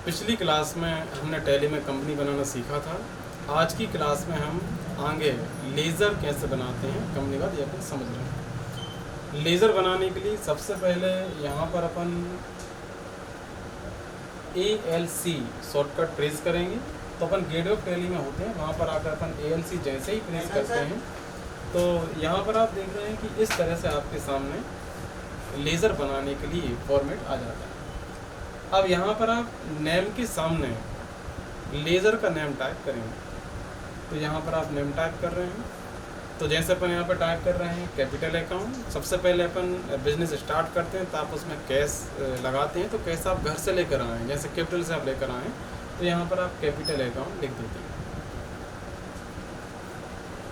पिछली क्लास में हमने टैली में कंपनी बनाना सीखा था। आज की क्लास में हम आगे लेज़र कैसे बनाते हैं कंपनी का ये अपन समझ रहे हैं। लेज़र बनाने के लिए सबसे पहले यहाँ पर अपन ALC शॉर्टकट प्रेस करेंगे। तो अपन गेटवे ऑफ टैली में होते हैं, वहाँ पर आकर अपन ALC जैसे ही प्रेस करते हैं तो यहाँ पर आप देख रहे हैं कि इस तरह से आपके सामने लेज़र बनाने के लिए फॉर्मेट आ जाता है। अब यहाँ पर आप नेम के सामने लेज़र का नेम टाइप करेंगे। तो यहाँ पर आप नेम टाइप कर रहे हैं, तो जैसे अपन यहाँ पर टाइप कर रहे हैं कैपिटल अकाउंट। सबसे पहले अपन बिजनेस स्टार्ट करते हैं तो आप उसमें कैश लगाते हैं, तो कैश आप घर से लेकर आएँ, जैसे कैपिटल से आप लेकर आएँ तो यहाँ पर आप कैपिटल अकाउंट लिख देते हैं।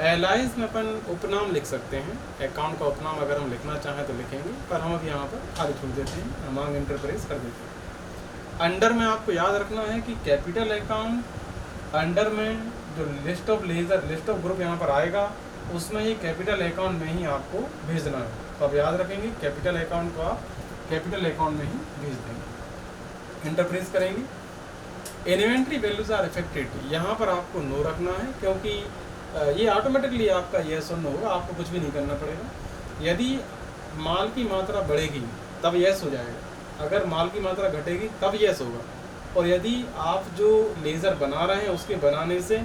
एलाइज में अपन उपनाम लिख सकते हैं, अकाउंट का उपनाम अगर हम लिखना चाहें तो लिखेंगे, पर हम अब यहाँ पर खाली छोड़ देते हैं, हम एंटर प्रेस कर देते हैं। अंडर में आपको याद रखना है कि कैपिटल अकाउंट अंडर में जो list of laser list of group यहाँ पर आएगा उसमें ही कैपिटल अकाउंट में ही आपको भेजना है। तो अब याद रखेंगे कैपिटल अकाउंट को आप कैपिटल अकाउंट में ही भेज देंगे। एंटर प्रेस करेंगे। इन्वेंट्री वैल्यूज आर अफेक्टेड, यहाँ पर आपको नो रखना है क्योंकि ये ऑटोमेटिकली आपका येस और नो होगा, आपको कुछ भी नहीं करना पड़ेगा। यदि माल की मात्रा बढ़ेगी तब येस हो जाएगा, अगर माल की मात्रा घटेगी तब येस होगा। और यदि आप जो लेज़र बना रहे हैं उसके बनाने से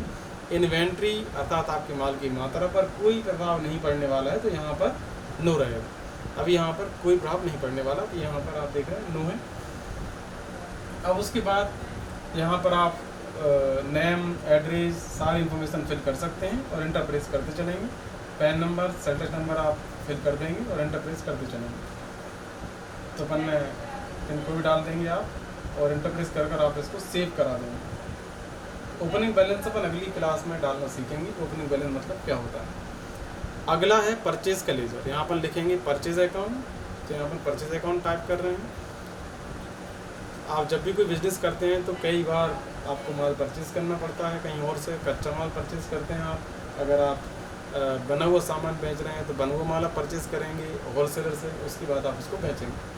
इन्वेंट्री अर्थात आपके माल की मात्रा पर कोई प्रभाव नहीं पड़ने वाला है तो यहाँ पर नो रहेगा। अभी यहाँ पर कोई प्रभाव नहीं पड़ने वाला, तो यहाँ पर आप देख रहे हैं नो है। अब उसके बाद यहाँ पर आप नेम एड्रेस सारी इन्फॉर्मेशन फिल कर सकते हैं और एंटर प्रेस करते चलेंगे। पैन नंबर सेंटर नंबर आप फिल कर देंगे और एंटर प्रेस करते चलेंगे। तो अपन पिन को भी डाल देंगे आप और एंटर प्रेस कर आप इसको सेव करा देंगे। ओपनिंग बैलेंस अपन अगली क्लास में डालना सीखेंगे, ओपनिंग बैलेंस मतलब क्या होता है। अगला है परचेज का लेज़र, यहाँ पर लिखेंगे परचेज अकाउंट। तो यहाँ पर परचेज अकाउंट टाइप कर रहे हैं। आप जब भी कोई बिजनेस करते हैं तो कई बार आपको माल परचेज करना पड़ता है, कहीं और से कच्चा माल परचेज करते हैं आप। अगर आप बना हुआ सामान बेच रहे हैं तो बना हुआ माल आप परचेज करेंगे होलसेलर से, उसके बाद आप उसको बेचेंगे।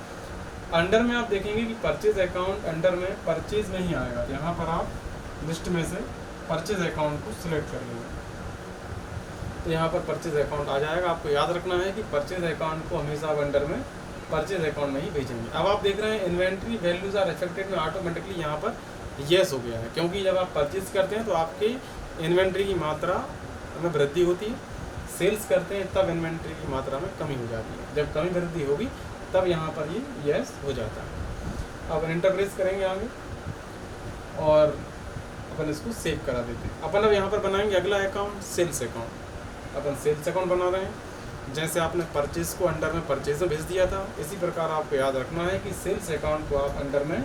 अंडर में आप देखेंगे कि परचेज अकाउंट अंडर में परचेज नहीं आएगा, यहाँ पर आप लिस्ट में से परचेज अकाउंट को सिलेक्ट कर लेंगे तो यहाँ पर परचेज अकाउंट आ जाएगा। आपको याद रखना है कि परचेज अकाउंट को हमेशा आप अंडर में परचेज अकाउंट में ही भेजेंगे। अब आप देख रहे हैं इन्वेंट्री वैल्यूज आर अफेक्टेड में ऑटोमेटिकली यहाँ पर येस हो गया है, क्योंकि जब आप परचेज करते हैं तो आपके इन्वेंट्री की मात्रा में वृद्धि होती है, सेल्स करते हैं तब इन्वेंट्री की मात्रा में कमी हो जाती है। जब कमी वृद्धि होगी तब यहाँ पर ये येस हो जाता है। अब एंटर प्रेस करेंगे आगे और अपन इसको सेव करा देते हैं। अपन अब यहाँ पर बनाएंगे अगला अकाउंट सेल्स अकाउंट। अपन सेल्स अकाउंट बना रहे हैं, जैसे आपने परचेज को अंडर में परचेज में भेज दिया था, इसी प्रकार आपको याद रखना है कि सेल्स अकाउंट को आप अंडर में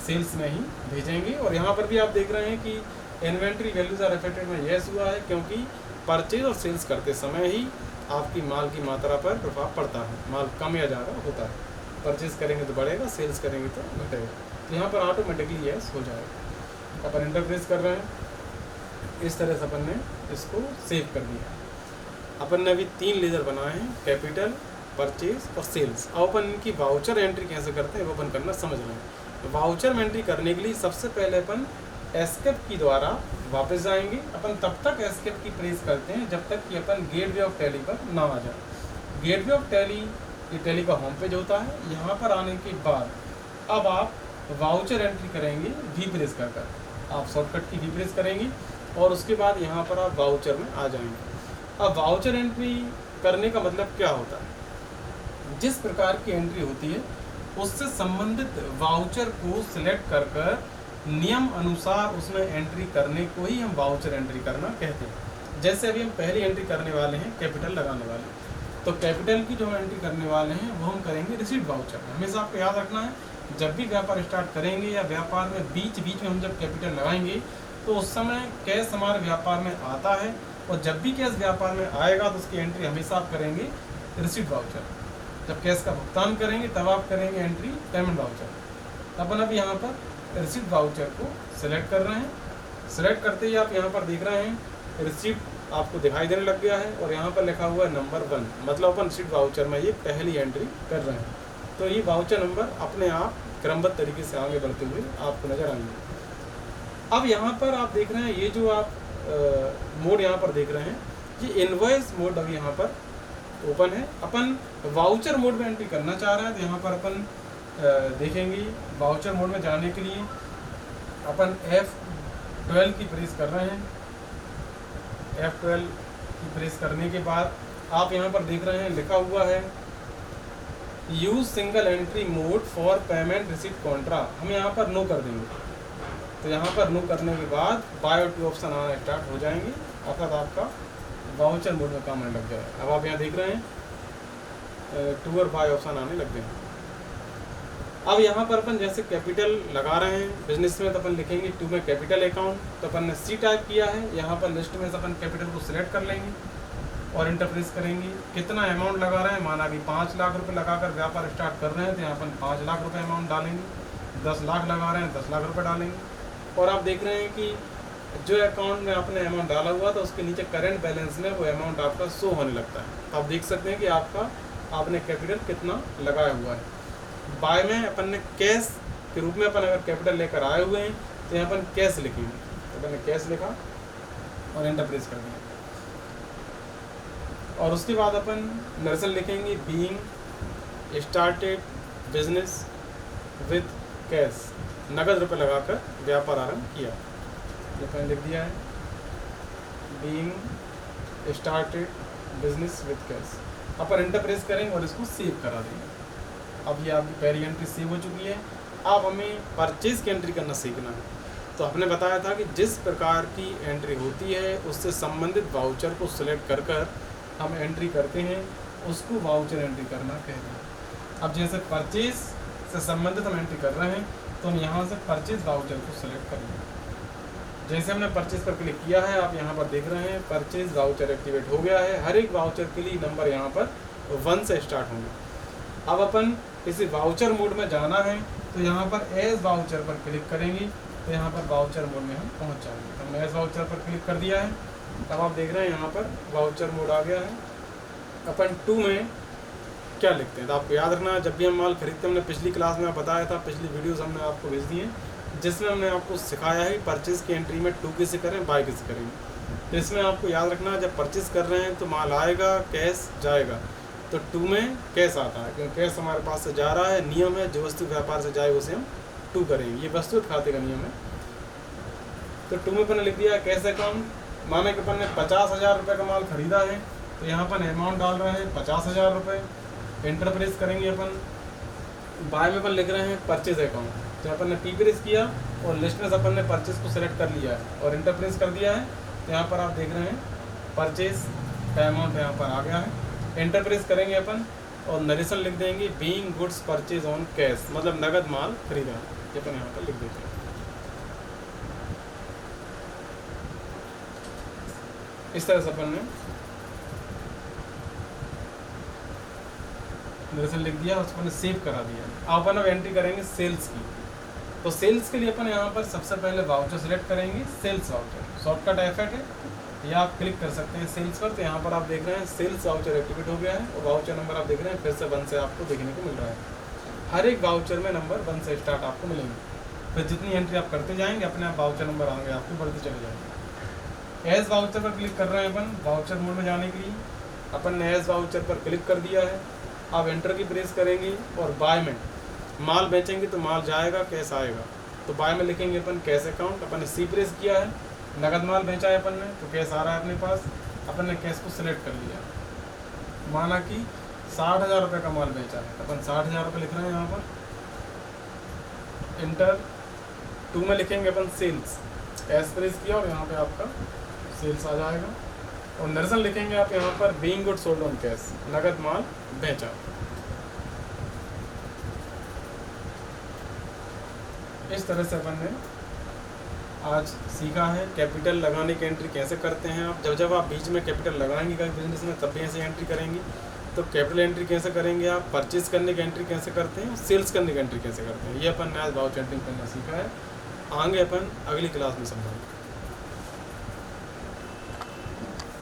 सेल्स में ही भेजेंगे। और यहाँ पर भी आप देख रहे हैं कि इन्वेंट्री वैल्यूज आर अफेक्टेड में येस हुआ है, क्योंकि परचेज और सेल्स करते समय ही आपकी माल की मात्रा पर प्रभाव पड़ता है, माल कम या ज़्यादा होता है। परचेज करेंगे तो बढ़ेगा, सेल्स करेंगे तो घटेगा, तो यहाँ पर ऑटोमेटिकली येस हो जाएगा। अपन एंटर प्रेस कर रहे हैं, इस तरह से अपन ने इसको सेव कर दिया। अपन ने अभी 3 लेज़र बनाए हैं, कैपिटल, परचेज और सेल्स। अब अपन इनकी वाउचर एंट्री कैसे करते हैं वो अपन करना समझ रहे हैं। वाउचर में एंट्री करने के लिए सबसे पहले अपन एस्केप की द्वारा वापस जाएंगे। अपन तब तक एस्केप की प्रेस करते हैं जब तक कि अपन गेटवे ऑफ टैली पर ना आ जाए। गेटवे ऑफ टैली ये टैली का होम पेज होता है। यहाँ पर आने के बाद अब आप वाउचर एंट्री करेंगे वी प्रेस कर आप शॉर्टकट की वी प्रेस करेंगे और उसके बाद यहाँ पर आप वाउचर में आ जाएंगे। अब वाउचर एंट्री करने का मतलब क्या होता है, जिस प्रकार की एंट्री होती है उससे संबंधित वाउचर को सिलेक्ट कर नियम अनुसार उसमें एंट्री करने को ही हम वाउचर एंट्री करना कहते हैं। जैसे अभी हम पहली एंट्री करने वाले हैं कैपिटल लगाने वाले हैं, तो कैपिटल की जो हम एंट्री करने वाले हैं वो हम करेंगे रिसीट वाउचर। हमेशा आपको याद रखना है, जब भी व्यापार स्टार्ट करेंगे या व्यापार में बीच में हम जब कैपिटल लगाएंगे तो उस समय कैश हमारे व्यापार में आता है, और जब भी कैश व्यापार में आएगा तो उसकी एंट्री हमेशा आप करेंगे रिसीट वाउचर। जब कैश का भुगतान करेंगे तब आप करेंगे एंट्री पेमेंट वाउचर। अपन अब यहाँ पर रिसीट वाउचर को सिलेक्ट कर रहे हैं। सिलेक्ट करते ही आप यहाँ पर देख रहे हैं रिसीट आपको दिखाई देने लग गया है और यहाँ पर लिखा हुआ है नंबर 1, मतलब अपन रिसीट वाउचर में ये पहली एंट्री कर रहे हैं। तो ये वाउचर नंबर अपने आप क्रमबद्ध तरीके से आगे बढ़ते हुए आपको नज़र आएंगे। अब यहाँ पर आप देख रहे हैं ये जो आप मोड यहाँ पर देख रहे हैं, ये इनवॉइस मोड अभी यहाँ पर ओपन है। अपन वाउचर मोड में एंट्री करना चाह रहे हैं, तो यहाँ पर अपन देखेंगे वाउचर मोड में जाने के लिए अपन F12 की प्रेस कर रहे हैं। F12 की प्रेस करने के बाद आप यहाँ पर देख रहे हैं लिखा हुआ है use single entry mode for payment receipt Contra, हम यहाँ पर नो कर देंगे। तो यहाँ पर नो करने के बाद बाय और टू ऑप्शन आना स्टार्ट हो जाएंगे, अर्थात आपका वाउचर मोड में काम आने लग जाएगा। अब आप यहाँ देख रहे हैं टू और बाय ऑप्शन आने लग गए। अब यहाँ पर अपन जैसे कैपिटल लगा रहे हैं बिजनेस में, तो अपन लिखेंगे टू में कैपिटल अकाउंट, तो अपन ने सी टाइप किया है। यहाँ पर लिस्ट में से अपन कैपिटल को सिलेक्ट कर लेंगे और इंटर प्रेस करेंगे। कितना अमाउंट लगा रहे हैं, माना कि 5 लाख रुपए लगाकर व्यापार स्टार्ट कर रहे हैं, तो यहाँ अपन 5 लाख रुपए अमाउंट डालेंगे। 10 लाख लगा रहे हैं, 10 लाख रुपए डालेंगे। और आप देख रहे हैं कि जो अकाउंट में आपने अमाउंट डाला हुआ था उसके नीचे करंट बैलेंस में वो अमाउंट आपका शो होने लगता है। आप देख सकते हैं कि आपने कैपिटल कितना लगाया हुआ है। बाय में अपन ने कैश के रूप में अपन अगर कैपिटल लेकर आए हुए हैं, तो यहाँ अपन कैश लिखेंगे। तो अपन ने कैश लिखा और एंटर प्रेस कर दिया। और उसके बाद अपन नर्सल लिखेंगे being started business with cash, नगद रुपए लगाकर व्यापार आरंभ किया। ये अपन लिख दिया है being started business with cash. Upon enter press करेंगे और इसको सेव करा देंगे। अब ये आपकी पहली एंट्री सेव हो चुकी है। अब हमें परचेज की एंट्री करना सीखना है। तो हमने बताया था कि जिस प्रकार की एंट्री होती है उससे संबंधित वाउचर को सिलेक्ट कर हम एंट्री करते हैं, उसको वाउचर एंट्री करना कहते हैं। अब जैसे परचेज से संबंधित हम एंट्री कर रहे हैं, तो हम यहाँ से परचेज वाउचर को सिलेक्ट करेंगे। जैसे हमने परचेज पर क्लिक किया है, आप यहाँ पर देख रहे हैं परचेज वाउचर एक्टिवेट हो गया है। हर एक वाउचर के लिए नंबर यहाँ पर 1 से स्टार्ट होंगे। अब अपन किसी वाउचर मोड में जाना है, तो यहाँ पर एज वाउचर पर क्लिक करेंगे, तो यहाँ पर वाउचर मोड में हम पहुँच जाएंगे। तो हमने एज वाउचर पर क्लिक कर दिया है। अब आप देख रहे हैं यहाँ पर वाउचर मोड आ गया है। अपन 2 में क्या लिखते हैं, तो आपको याद रखना है जब भी हम माल खरीदते हैं, हमने पिछली क्लास में बताया था, पिछली वीडियोस हमने आपको भेज दी हैं, जिसमें हमने आपको सिखाया है परचेज़ की एंट्री में 2 कैसे करें, बाय कैसे करेंगे। तो इसमें आपको याद रखना है जब परचेज़ कर रहे हैं तो माल आएगा, कैश जाएगा। तो 2 में कैश आता है, क्योंकि कैश हमारे पास से जा रहा है। नियम है जो वस्तु व्यापार से जाए उसे हम 2 करेंगे, ये वस्तु खाते का नियम है। तो 2 में अपन लिख दिया कैश अकाउंट। माना कि अपन ने 50,000 रुपये का माल खरीदा है, तो यहाँ पर अमाउंट डाल रहे हैं 50,000 रुपये। एंटर प्रेस करेंगे अपन। बाय में अपन लिख रहे हैं परचेज अकाउंट, तो अपन ने पी प्रेस किया और लिस्ट में से अपन ने परचेज को सिलेक्ट कर लिया है और इंटर प्रेस कर दिया है। तो यहाँ पर आप देख रहे हैं परचेज का अमाउंट यहाँ पर आ गया है। एंटर प्रेस करेंगे अपन और नरेशन लिख देंगे being goods purchase on cash, मतलब नगद माल खरीदा। ये अपन यहाँ पर लिख देते हैं। इस तरह से अपन ने नरेशन लिख दिया, उसको अपन सेव करा दिया। अपन अब एंट्री करेंगे सेल्स की। तो सेल्स के लिए अपन यहाँ पर सबसे पहले वाउचर सेलेक्ट करेंगे, सेल्स वाउचर। शॉर्टकट एफेक्ट है, या आप क्लिक कर सकते हैं सेल्स पर। तो यहाँ पर आप देख रहे हैं सेल्स वाउचर एक्टिवेट हो गया है और वाउचर नंबर आप देख रहे हैं फिर से 1 से आपको देखने को मिल रहा है। हर एक वाउचर में नंबर 1 से स्टार्ट आपको मिलेंगे। फिर जितनी एंट्री आप करते जाएंगे अपने आप वाउचर नंबर आगे आपको बढ़ते चले जाएंगे। एज वाउचर पर क्लिक कर रहे हैं अपन वाउचर मोड में जाने के लिए। अपन ने एज वाउचर पर क्लिक कर दिया है। आप एंटर की प्रेस करेंगे और बाय में माल बेचेंगे तो माल जाएगा, कैश आएगा। तो बाय में लिखेंगे अपन कैश अकाउंट। अपन ने सी प्रेस किया है, नगद माल बेचा है अपन ने, तो कैश आ रहा है अपने पास। अपन ने कैश को सिलेक्ट कर लिया। माना कि 60,000 रुपये का माल बेचा है, अपन 60,000 रुपये लिख रहे हैं यहाँ पर। इंटर 2 में लिखेंगे अपन सेल्स। एस प्रेस किया और यहाँ पे आपका सेल्स आ जाएगा। और नर्सन लिखेंगे आप यहाँ पर being good sold on cash, नगद माल बेचा। इस तरह से अपन ने आज सीखा है कैपिटल लगाने की एंट्री कैसे करते हैं। आप जब आप बीच में कैपिटल लगाएंगे कहीं बिजनेस में तब भी ऐसे एंट्री करेंगे। तो कैपिटल एंट्री कैसे करेंगे, आप परचेज करने की एंट्री कैसे करते हैं, सेल्स करने की एंट्री कैसे करते हैं, ये अपन ने आज वाउचर एंट्री करना सीखा है। आगे अपन अगली क्लास में समझाएंगे।